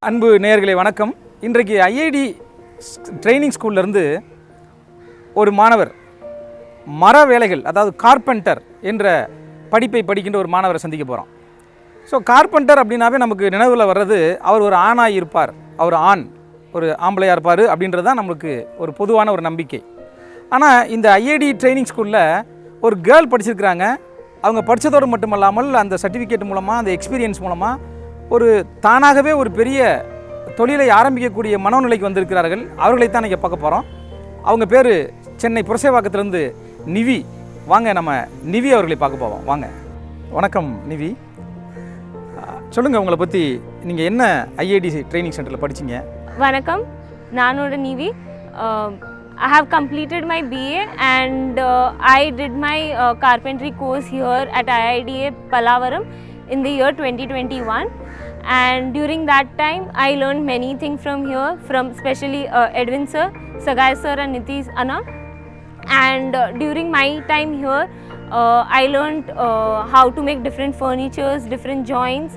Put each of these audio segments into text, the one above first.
அன்பு நேயர்களே வணக்கம். இன்றைக்கு ஐஐடி ட்ரைனிங் ஸ்கூல்லேருந்து ஒரு மாணவர் மர வேலைகள், அதாவது கார்பெண்டர் என்ற படிப்பை படிக்கின்ற ஒரு மாணவரை சந்திக்க போகிறோம். ஸோ கார்பெண்டர் அப்படின்னாவே நமக்கு நினைவில் வர்றது அவர் ஒரு ஆணாக இருப்பார், அவர் ஒரு ஆம்பளையாக இருப்பார் அப்படின்றது தான் நம்மளுக்கு ஒரு பொதுவான ஒரு நம்பிக்கை. ஆனால் இந்த ஐஐடி ட்ரைனிங் ஸ்கூலில் ஒரு கேர்ள் படிச்சிருக்கிறாங்க. அவங்க படித்ததோடு மட்டுமல்லாமல் அந்த சர்டிஃபிகேட் மூலமாக, அந்த எக்ஸ்பீரியன்ஸ் மூலமாக ஒரு தானாகவே ஒரு பெரிய தொழிலை ஆரம்பிக்கக்கூடிய மனோநிலைக்கு வந்திருக்கிறார்கள். அவர்களைத்தான் நீங்கள் பார்க்க போகிறோம். அவங்க பேர் சென்னை புரசைவாக்கத்திலேருந்து நிவி. வாங்க நம்ம நிவி அவர்களை பார்க்க போவோம். வாங்க. வணக்கம் நிவி, சொல்லுங்கள் உங்களை பற்றி. நீங்கள் என்ன ஐஐடி ட்ரைனிங் சென்டரில் படிச்சிங்க? வணக்கம், நானோட Nivi. I have completed my BA and I did my carpentry course here at IIDA Pallavaram in the year 2021. And during that time I learned many things from here, from especially Edwin sir, Sagai sir and Niti's Anna. And during my time here I learned how to make different furnitures, different joints,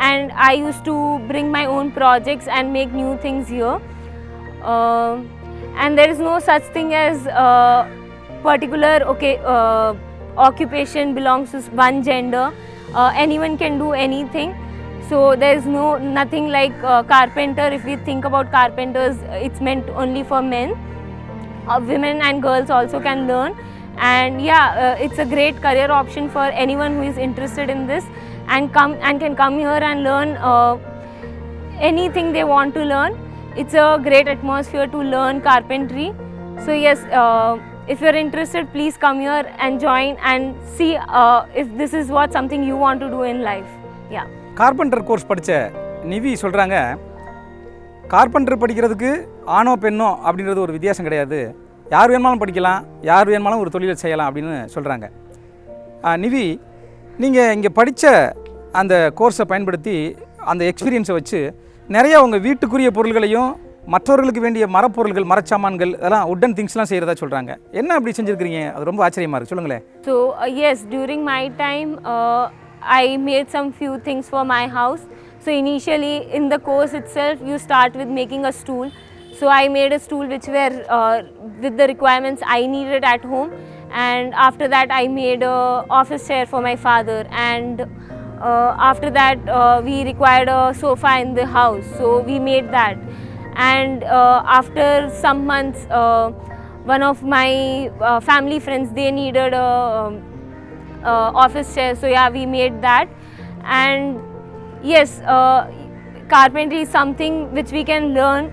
and I used to bring my own projects and make new things here. And there is no such thing as particular occupation belongs to one gender. Anyone can do anything. So there is nothing like carpenter. If we think about carpenters, it's meant only for men. Women and girls also can learn, and it's a great career option for anyone who is interested in this and can come here and learn anything they want to learn. It's a great atmosphere to learn carpentry. So yes, if you're interested, please come here and join and see if this is something you want to do in life. Yeah. Carpenter course படித்த நிவி சொல்கிறாங்க, carpenter படிக்கிறதுக்கு ஆணோ பெண்ணோ அப்படின்றது ஒரு வித்தியாசம் கிடையாது, யார் வேணுமாலும் படிக்கலாம், யார் வேணுமாலும் ஒரு தொழிலை செய்யலாம் அப்படின்னு சொல்கிறாங்க. நிவி, நீங்கள் இங்கே படித்த அந்த கோர்ஸை பயன்படுத்தி, அந்த எக்ஸ்பீரியன்ஸை வச்சு நிறையா உங்கள் வீட்டுக்குரிய பொருள்களையும் மற்றவர்களுக்கு வேண்டிய மரப்பொருள்கள், மரச்சாமான்கள், அதெல்லாம் உட்டன் திங்ஸ்லாம் செய்கிறதா சொல்கிறாங்க. என்ன அப்படி செஞ்சுருக்கிறீங்க? அது ரொம்ப ஆச்சரியமாக இருக்குது, சொல்லுங்களேன். So yes, during my time I made some few things for my house. So initially in the course itself you start with making a stool. So I made a stool which were with the requirements I needed at home, and after that I made a office chair for my father, and after that we required a sofa in the house, so we made that. And after some months one of my family friends, they needed a office chair, so we made that. And yes, carpentry is something which we can learn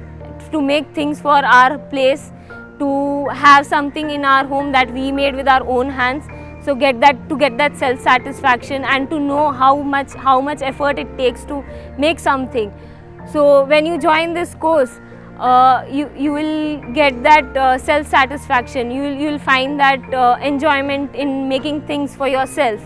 to make things for our place, to have something in our home that we made with our own hands. So get that self satisfaction and to know how much effort it takes to make something. So when you join this course, you will get that self satisfaction. You will find that enjoyment in making things for yourself,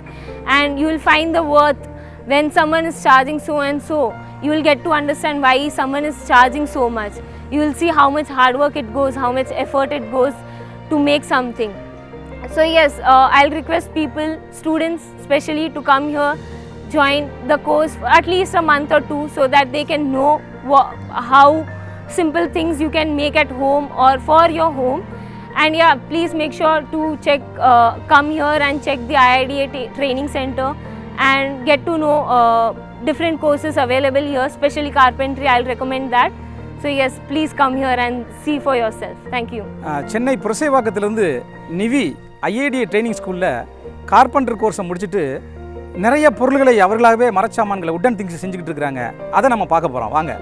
and you will find the worth when someone is charging so and so. You will get to understand why someone is charging so much. You will see how much hard work it goes, how much effort it goes to make something. So yes, I'll request people, students especially, to come here, join the course for at least a month or two, so that they can know how simple things you can make at home or for your home. And please make sure to come here and check the IIDA training center and get to know different courses available here, especially carpentry. I'll recommend that. So yes, please come here and see for yourself. Thank you. Chennai புரசைவாக்கத்திலிருந்து Nivi IIT training ஸ்கூலில் carpenter கோர்ஸை முடிச்சுட்டு நிறைய பொருள்களை அவர்களாகவே மரச்சாமான்களை wooden things செஞ்சுக்கிட்டு இருக்கிறாங்க. அதை நம்ம பார்க்க போகிறோம். வாங்க.